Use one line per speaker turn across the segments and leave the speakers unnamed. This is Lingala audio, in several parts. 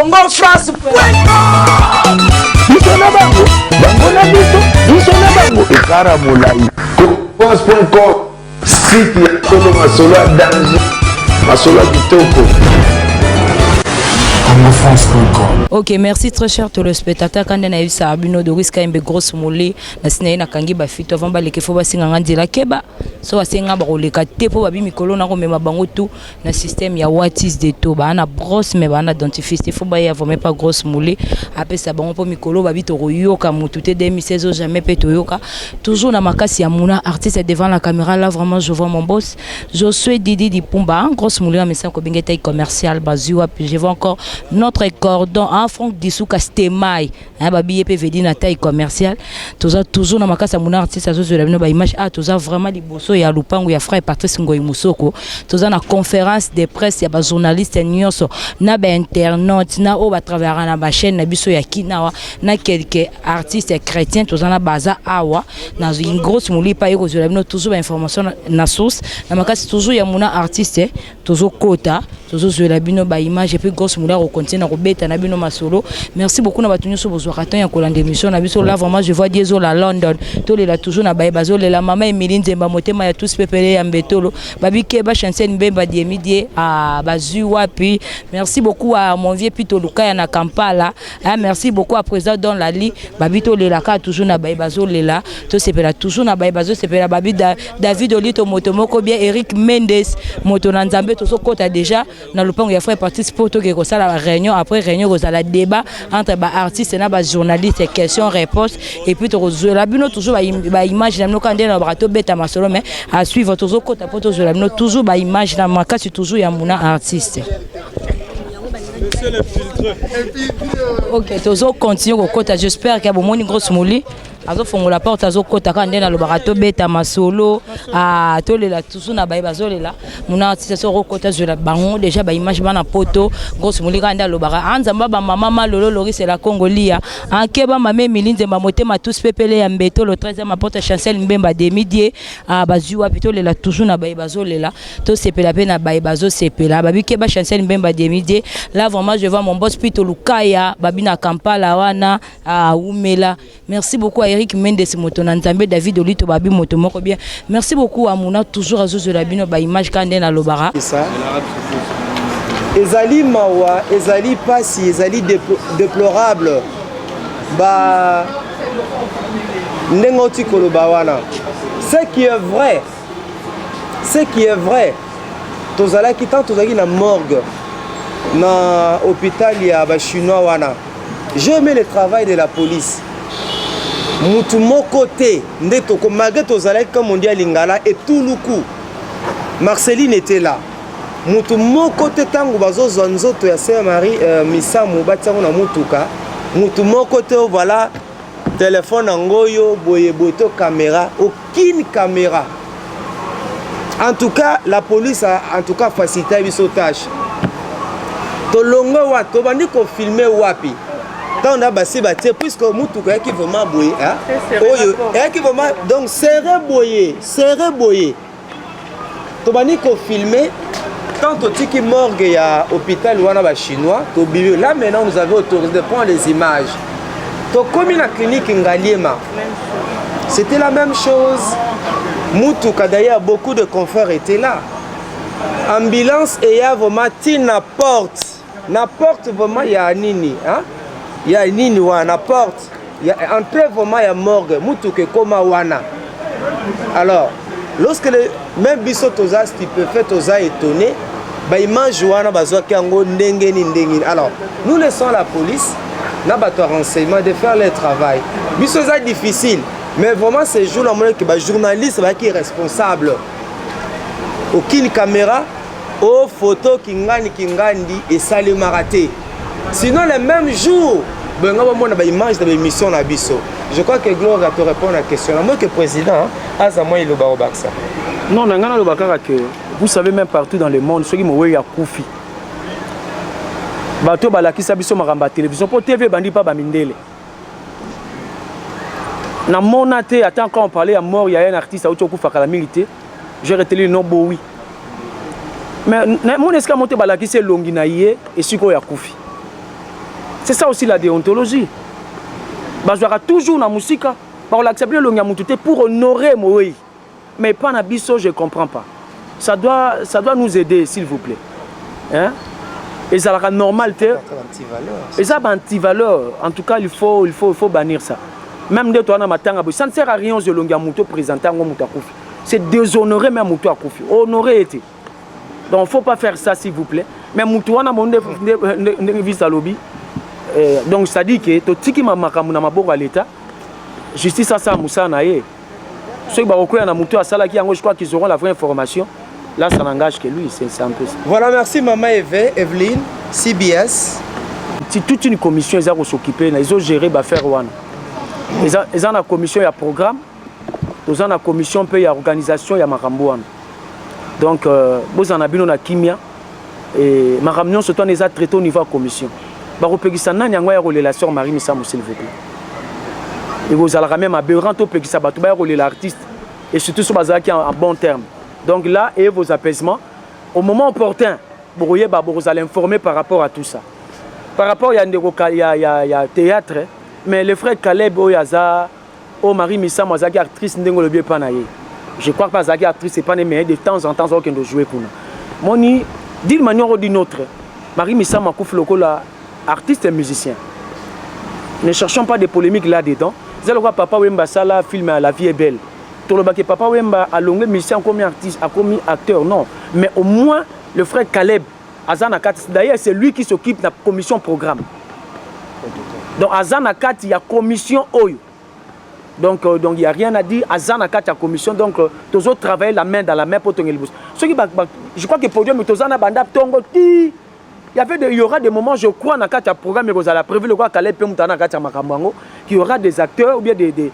congofrance.com. Biso na bango, bango na biso na bango. Ekara molai. Congofrance.com. Site ya solo masolo ya danger. Masolo ya kitoko.
Ok, merci très cher tout le spectateur. Quand on a eu ça, Abino de risque une grosse moulée, la sinaï na kangi ba fit avant ba les kefo ba singa ngandi la keba. So ba singa ba le kate po ba bi mikolo na ko mema bango tout na système ya watis de to ba na brosse mais ba na dentifrice faut ba ya vraiment pas grosse moulée. Après ça bango po mikolo ba bi to yoka mutu te 2016 jamais pe to yoka. Toujours na makasi ya muna artiste devant la caméra là vraiment je vois mon boss. Je suis Didi Dipumba, grosse moulée mais ça ko binga taille commercial bazua puis je vois encore notre cordon en franc dissous castemai hein babi pe vedi na taille commerciale toujours na makasa mon artiste azo sur la image toujours vraiment liboso ya lupango ya frère Patrice Ngoyi Musoko toujours na conférence de presse ya ba journaliste nyonso na ba internaute na o ba travers na ba chaîne na biso ya kinawa na quelques artistes chrétiens toujours na baza awa na une grosse mouli pa yoko sur la toujours ba information na source na makasi toujours ya mon artiste toujours kota toujours sur la bino ba image et puis grosse mouli continue à rebêter na bino masolo. Merci beaucoup na batunyo so bozwa raton ya kolanda émission na biso là vraiment je vois Dieso la London to le la toujours na baye bazo le la mama Emily Nzemba motema ya tous pepele ya mbetolo babi keba chancel mbemba die midi à bazu wapi. Merci beaucoup à mon vieux Pito Lukaya na Kampala. Merci beaucoup à président Don Lali babi to le la ka toujours na baye bazo le la to sepela toujours na baye bazo sepela babi David Olito motomoko bien Eric Mendes moto na Nzambe to so kota déjà na lupango ya frère participe to ke ko sala réunion après réunion vous allez débat entre ba artistes et ba journalistes questions réponses et puis la bino toujours ba image na quand na brato beta masolo mais à suivre toujours côté poto la bino toujours ba image na makasi toujours ya muna artiste. Ok toujours continue au côté j'espère qu'il y a bon une grosse mouli azo fongo la porte azo kota ka ndena lo barato beta masolo a tolela toujours na baye bazolela muna artiste so kota je la bango déjà ba image bana poto grosse mulika nda lo bara anzamba ba mama malolo lori c'est la congolia ankeba mame milinze mamotema tous pepele ya mbeto le 13e ma porte chancel mbemba de midi a bazuwa pito lela toujours na baye bazolela to sepela pe na baye bazo sepela babi keba chancel mbemba de midi là vraiment je vois mon boss Pito Lukaya babina Kampala wana a umela. Merci beaucoup à Eric Mendes moto na Nzambe David Olito babi moto moko bien. Merci beaucoup à Mouna toujours à Zozo la bino ba image kande na lobara.
Ça. Ezali mawa, ezali pasi, ezali déplorable. Ba ndengoti koloba wana. Ce qui est vrai. Tozala ki tant tozaki na morgue na hôpital ya ba chinois wana. J'aime le travail de la police. Mutu moko te ndeto ko malgré tozala comme on dit à Lingala et tout le coup Marceline était là. Mutu moko te tango bazo zonzoto ya Sœur Marie Misamu batango na mutuka. Mutu moko te voilà téléphone ngoyo boye boto caméra aucune caméra. En tout cas la police a en tout cas facilité biso tâche. To longo wa to bandi ko filmer wapi. Quand on a bassé puisque mutuka qui vraiment boyer hein oyo qui vraiment donc serré boyer to bani ko filmer tant au tiki morgue ya hôpital wana ba chinois to bio là maintenant nous avons autorisé de prendre les images to comme la clinique Ngaliema c'était la même chose mutuka d'ailleurs beaucoup de confrères étaient là ambulance et ya vraiment na porte vraiment ya nini hein. Il y a nini wana porte, il y a entrée vraiment ya morgue, mutuke koma wana. Alors, lorsque même biso toza stupéfait toza étonné, ba image wana bazwa kango ndenge ni ndenge. Alors, nous laissons la police na bato renseignement de faire leur travail. Biso ça difficile, mais vraiment ces jours là que ba journaliste ba qui responsable. Aucune caméra, aux photos kingandi et ça le maraté. Sinon, le même jour, je crois que Gloire va te répondre à la question. Moi, que président,
non, vous savez, même partout dans le monde, ceux qui m'ont eu à Koufi. Bato balaki sabiso maramba télévision pour TV bandi pas bamindele. Na monate attends quand on parlait à mort il y a un artiste à Ochoku Fakala milité. J'ai retenu le nom Bowi. Mais mon esca monté balaki c'est Longinaye et Suko ya Koufi. C'est ça aussi la déontologie. Bazouara toujours na musika, par l'accepter le Nyamoutouté pour honorer Moïse. Mais pas na biso, je ne comprends pas. Ça doit nous aider, s'il vous plaît. Hein? Et ça sera normal. Et ça, anti-valeur. En tout cas, il faut bannir ça. Même de toi, ça ne sert à rien de Nyamoutouté présenter un Moutakouf. C'est déshonorer même Moutakouf. Honorer était. Donc, il ne faut pas faire ça, s'il vous plaît. Mais Moutouana, mon vis à lobby. Donc, ça dit que tout ce qui m'a marqué à l'État, justice à ça, Moussa Naye. Ceux qui ont je crois qu'ils auront la vraie information. Là, ça n'engage que lui. C'est un peu ça.
Voilà, merci Maman Evelyne, CBS.
C'est toute une commission qui va s'occuper, ils ont géré l'affaire. Ils ont la commission, il y a programme. Ils ont la commission, il y a organisation, il y a Marambouane. Donc, vous en avez une Kimia. Et Marambouane, c'est un traité au niveau de la commission. Il y a une relation Marie Missamou, s'il vous plaît. Et vous allez même aberrant au pays, ça va l'artiste. Et surtout sur Bazar qui est en bon terme. Donc là, et vos apaisements, au moment opportun, vous allez informer par rapport à tout ça. Par rapport, il y a théâtre, mais le frère Caleb Oyaza, Marie Missamou, qui est actrice, je crois que pas actrice, c'est pas mais de temps en temps, on doit jouer pour nous. Moni, d'une manière ou d'une autre, Marie Missamou a coupé le artiste et musicien. Ne cherchons pas de polémiques là-dedans. C'est le papa Wemba Sala film La vie est belle. Tout le que papa Wemba a longué musicien comme artiste, a comme acteur, non. Mais au moins, le frère Caleb, Azanakat, d'ailleurs, c'est lui qui s'occupe de la commission programme. Donc, Azanakat, il y a commission Oyo. Donc, il n'y a rien à dire. Azanakat, il y a commission. Donc, tous autres travaillent la main dans la main pour tenir le bus. Je crois que pour Dieu, mais tous en abandonnent, il y aura des moments, je crois, dans le programme, mais vous avez prévu le qu'il y aura des acteurs ou bien des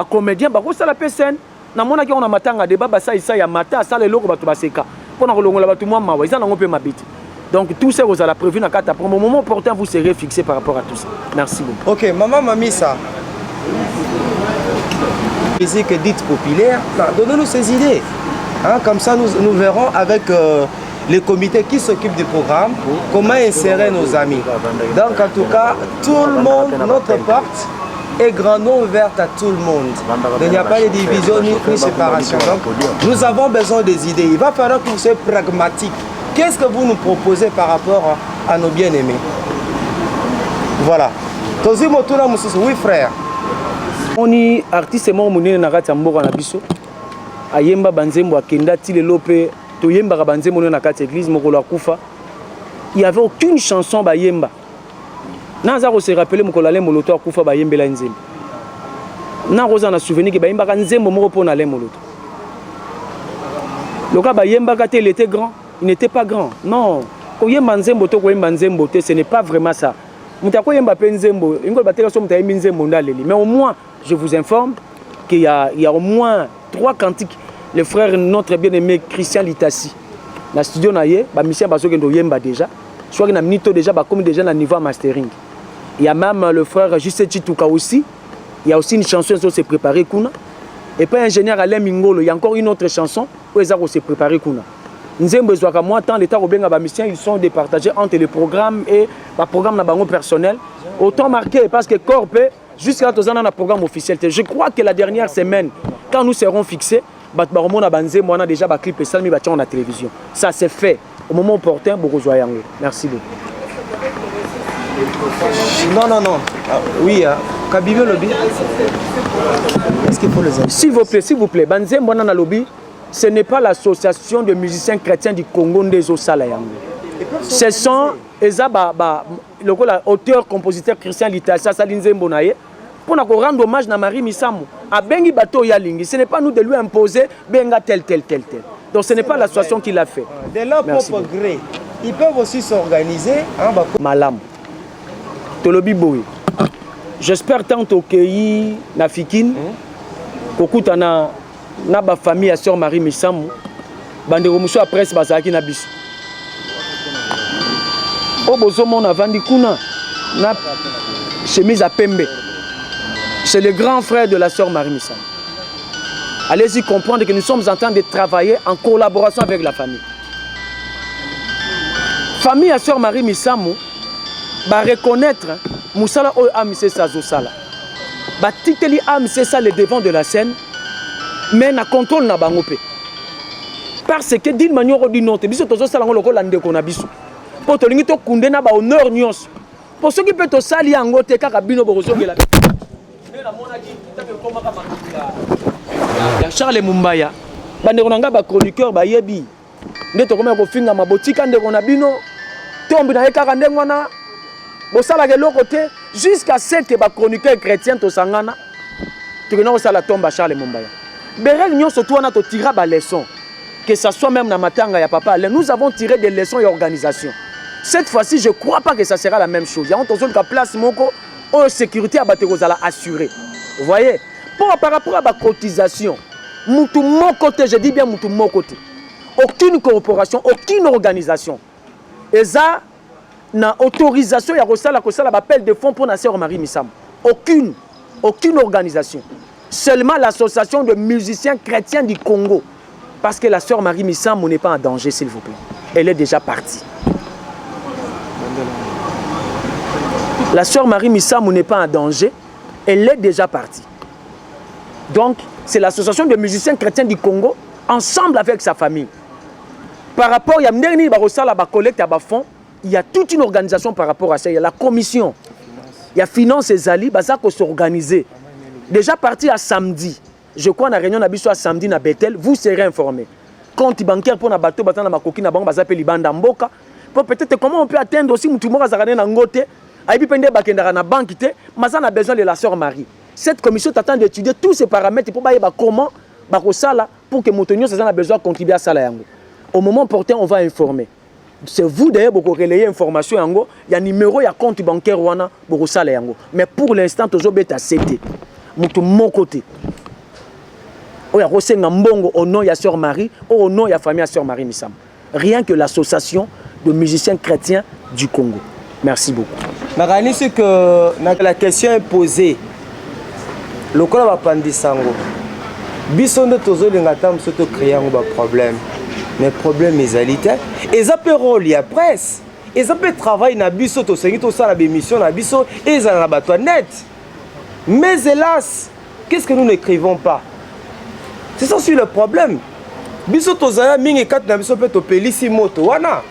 comédiens, ça la scène. Dans mon on a matanga débat, ça y a matin, ça les locaux, pour donc tout ça vous avez prévu dans le pour le moment opportun, vous serez fixé par rapport à tout ça. Merci beaucoup.
Ok, maman Mamissa, musique dite populaire, donnez-nous ces idées. Hein, comme ça, nous verrons avec les comités qui s'occupent du programme, comment insérer nos amis. Donc en tout cas, tout le monde, notre porte est grandement ouverte à tout le monde. Il n'y a pas de division ni séparation. Donc nous avons besoin des idées. Il va falloir que vous soyez pragmatique. Qu'est-ce que vous nous proposez par rapport à nos bien-aimés? Voilà. Oui frère.
On est artiste et moi, on est artiste. Ayemba Banzembo Akenda Tilelope Toyemba Banzembo na kati église Mokolo Akufa. Il n'y avait aucune chanson Bayemba. Nazaro se rappelé Mokolo Ale Moloto Akufa Bayembe la Nzembo. Na roza na souvenir que Bayemba Nzembo moko pona Ale Moloto. Le cas Bayemba quand il était grand, il n'était pas grand. Non. Koyemba Nzembo to Koyemba Nzembo te, ce n'est pas vraiment ça. Mutako Yemba Nzembo, ingol batela so mutaye Nzembo ndaleli. Mais au moins, je vous informe qu'il y a au moins 3 cantiques. Le frère, notre bien-aimé Christian Litassi. Dans le studio, il y a Michel Bazogendo Yemba déjà. Soit qu'il y a Minito déjà, comme déjà à niveau mastering. Il y a même le frère Juste Chitouka aussi. Il y a aussi une chanson qui s'est préparée. Et puis ingénieur Alain Mingolo, il y a encore une autre chanson où ils s'est préparée. Nzembo Zouaka, moi, tant l'État Robin Abamisien, ils sont départagés entre les programmes et le programme personnel. Autant marqué parce que Corpe, jusqu'à là, on a un programme officiel. Je crois que la dernière semaine, quand nous serons fixés, on a déjà un clip et ça, on a la télévision. Ça c'est fait. Au moment opportun, merci beaucoup.
Non. Ah, oui, Kabibé Lobby. Est-ce qu'il faut les aider?
S'il vous plaît. Banzem Bonana Lobby, ce n'est pas l'association de musiciens chrétiens du Congo des Osala. Ce sont l'auteur, compositeur Christian Litassa, Salinze Mbonaye, pour nous rendre hommage à Marie Missamou. À Bengi Bato Yalingi, ce n'est pas nous de lui imposer Benga tel. Donc ce n'est pas l'association qui l'a fait.
De leur propre gré, ils peuvent aussi s'organiser.
Malam. Tolobi Boy. J'espère tant au Kei Nafikine, qu'au na ba famille à sœur Marie Missamou, bande romuso à presse basaki na biso. Au bozomo na vandi kuna na chemise à pembe. C'est le grand frère de la sœur Marie Missamou. Allez-y comprendre que nous sommes en train de travailler en collaboration avec la famille. Famille à sœur Marie Missamou, ba reconnaître musala oyo AMC azosala batiteli AMC ça le devant de la scène mais na contrôle na bango pe parce que d'une manière ou d'une autre biso tozosala ngo lokola ndeko na biso po tolingi to kunde na ba honneur nyonso pour ceux qui peut to sali yango te kaka bino bokozongela na mona ki tape koma ka ya Charles Mumbaya bandeko na nga ba chroniqueur ba yebi nde to koma ko finga mabotika ndeko na bino tombi na ekaka ndengo na bosala ke loko te jusqu'à ce que ba chroniqueur chrétien to sangana to kena ko sala tomba Charles Mumbaya berel nyonso to wana to tira ba leçon que ça soit même na matanga ya papa nous avons tiré des leçons et organisation. Cette fois-ci, je ne crois pas que ça sera la même chose. Il y a une place moko où sécurité à Batekozala assurée. Vous voyez? Par rapport à la cotisation, mon côté, je dis bien mon côté. Aucune corporation, aucune organisation. Et ça, na autorisation, il y a l'appel de fonds pour la sœur Marie Missam. Aucune organisation. Seulement l'association de musiciens chrétiens du Congo. Parce que la sœur Marie Missam n'est pas en danger, s'il vous plaît. Elle est déjà partie. La sœur Marie Missam n'est pas en danger, elle est déjà partie. Donc, c'est l'association de musiciens chrétiens du Congo, ensemble avec sa famille. Par rapport, il y a la collecte à fonds, il y a toute une organisation par rapport à ça. Il y a la commission, il y a Finance et Zali, ça peut s'organiser. Déjà parti à samedi, je crois que la réunion à samedi à Bethel, vous serez informés. Compte bancaire pour un bateau, peut-être comment on peut atteindre aussi tout le monde à ngote. Na banque, mais on a besoin de la sœur Marie. Cette commission t'attend d'étudier tous ces paramètres pour comment pour que Montonio a besoin de contribuer à ça. Au moment opportun, on va informer. C'est vous d'ailleurs pour relayer l'information. Il y a un numéro, il y a un compte bancaire. Mais pour l'instant, toujours à CT. Mon côté. Il y a au nom de la sœur Marie, au nom de la famille de la sœur Marie Missam. Rien que l'association de musiciens chrétiens du Congo. Merci beaucoup.
C'est que la question est posée. Le cas va prendre sango. Bison de tozo lengatam soto créer un problème. Mais problème est alité. Et ça peut rôle la presse. Et ça peut travailler na biso to sengi to ça la émission na biso et ça na bato net. Mais hélas, qu'est-ce que nous n'écrivons pas? C'est ça aussi le problème. Biso to zaya mingi kat na biso peut to pelisi moto wana.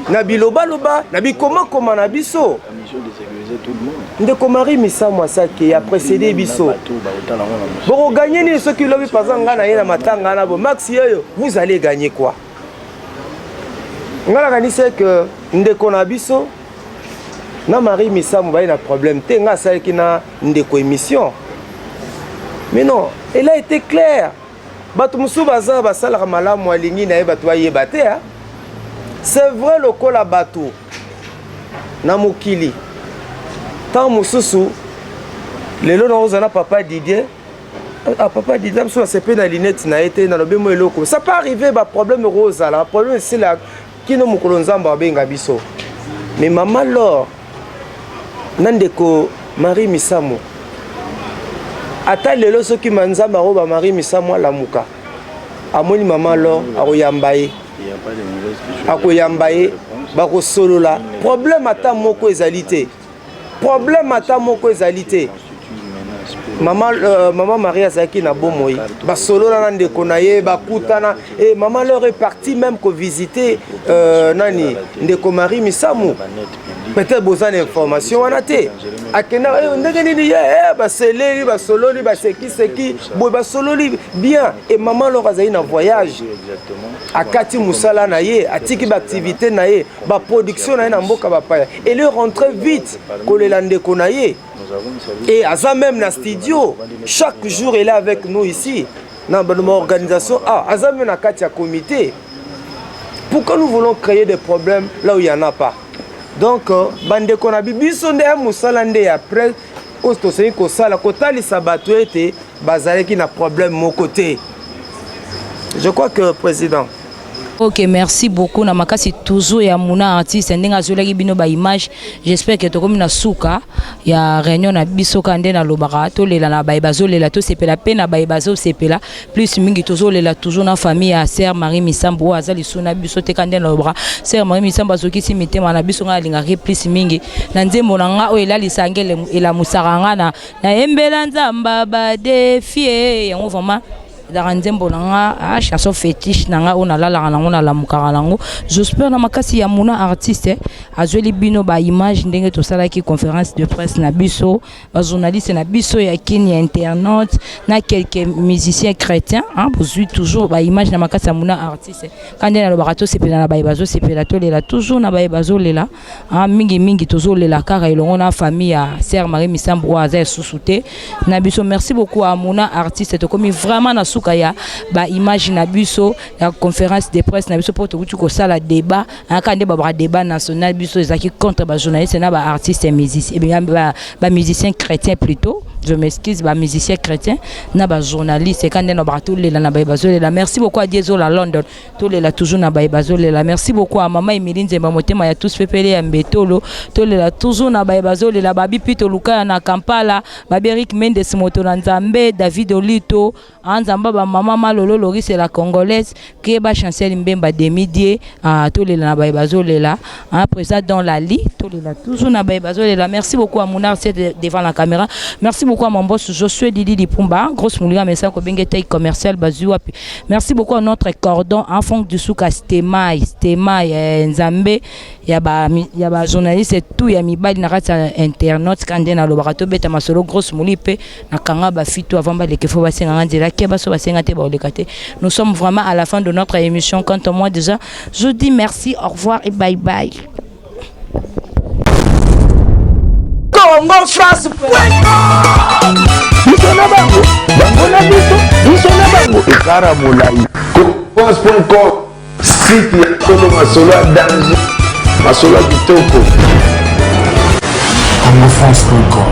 Na biloba loba, na bikoma koma na biso. Ndeko Marie Missam Wasaki a précédé biso. Bon gagner ni ceux qui l'ont pas ngana na matanga na bo max yoyo, vous allez gagner quoi? Ngala gani c'est que ndeko na biso na Marie Missam ba ina problème te nga ça qui na ndeko émission. Mais non, elle a été claire. Bato musu baza basala malamu alingi na bato yebate hein. C'est vrai le col à bateau. Namukili. Tant mususu. Le long on a papa Didier. Ah papa Didier, c'est pas la lunette na été dans le bémo eloko. Ça peut arriver ba problème rose là. Problème c'est là qui no mukolonzamba benga biso. Mais maman Laure nandeko Marie Missamo. Ata lelo soki manzamba roba Marie Missamo la muka. Amoni maman Laure akoyambaye. Akoyambaye bako solo la problème ata moko ezalité problème ata moko ezalité maman Maria Zaki na bomoi ba solo na ndeko na ye ba kutana et maman leur est partie même ko visiter nani ndeko Marie Missamu peut-être besoin d'information wana te akena ndenge nini ye ba seleli ba sololi ba seki bo ba sololi bien et maman leur azali na voyage akati musala na ye atiki ba activité na ye ba production na ye na mboka ba paya et le rentrer vite ko le ndeko na ye. Et à ça même dans studio, chaque jour il est avec nous ici, dans une organisation. Ah, à ça même dans un comité. Pourquoi nous voulons créer des problèmes là où il n'y en a pas? Donc, bande qu'on a bisonde à Moussalande après, au stosé ko sala kotali sabato été bazale qui n'a problème mon côté. Je crois que président,
Ok, merci beaucoup. Na makasi toujours ya muna artiste ndinga zolaki bino ba image. J'espère que tokomi na suka ya réunion na biso kande na lobaka to lela na ba bazolela to sepela pe na ba bazo sepela plus mingi tozolela toujours na famille ya Sœur Marie Misambo azali suna biso te kande na lobaka. Sœur Marie Misambo azokisi mitema na biso nga linga plus mingi. Na nzembo na nga o elali sangele ela musaranga na embela nzamba ba defie yango vraiment dans nzembo nanga chanson fétiche nanga ona lala nango na lamukaka nango. J'espère na makasi ya muna artiste azweli bino ba image ndenge to sala ki conférence de presse na biso ba journaliste na biso ya kini ya internaute na quelques musiciens chrétiens bozui toujours ba image na makasi ya muna artiste kande na lobato sepela na ba bazo sepela to lela toujours na ba bazo lela mingi tozo lela kaka elongo na famille ya Sœur Marie Misambo aza susute na biso. Merci beaucoup à muna artiste to komi vraiment na ya ba image na biso ya conférence de presse na biso pour to ko sala débat akande ba débat national biso ezaki contre ba journaliste na ba artiste et musicien ba musicien chrétien plutôt, je m'excuse, ba musicien chrétien na ba journaliste kande na ba tout lela na ba bazolela. Merci beaucoup à Diezo la London tout lela toujours na ba bazolela. Merci beaucoup à maman Emilie Nzemba motema ya tous pepele ya mbetolo tout lela toujours na ba bazolela. Babi Pito Luka na Kampala, babi Eric Mendes moto na Nzambe, David Olito Nzamba ba maman Malolo Loris et la congolaise qui ba chancel Mbemba Demidier tout lela na ba bazolela présent dans la lit tout lela toujours na ba bazolela. Merci beaucoup à Mounar devant la caméra. Merci beaucoup à mon boss Josué Didi Lipumba, grosse mouliga message ko benge taille commercial bazua. Merci beaucoup à notre cordon en fond du souka Stemai Nzambe ya ba journaliste tout ya mibali na rata internaute kande na lobarato beta masolo grosse moulipe na kanga ba fito avant ba lekefo ba senga ndela keba so ba senga te ba olekate. Nous sommes vraiment à la fin de notre émission. Quant à moi déjà, je dis merci, au revoir et bye bye.
Congo France biso na bango bango na biso na bango ekara molai France.com site ya tolo masolo ya danger masolo ya kitoko Congo France.com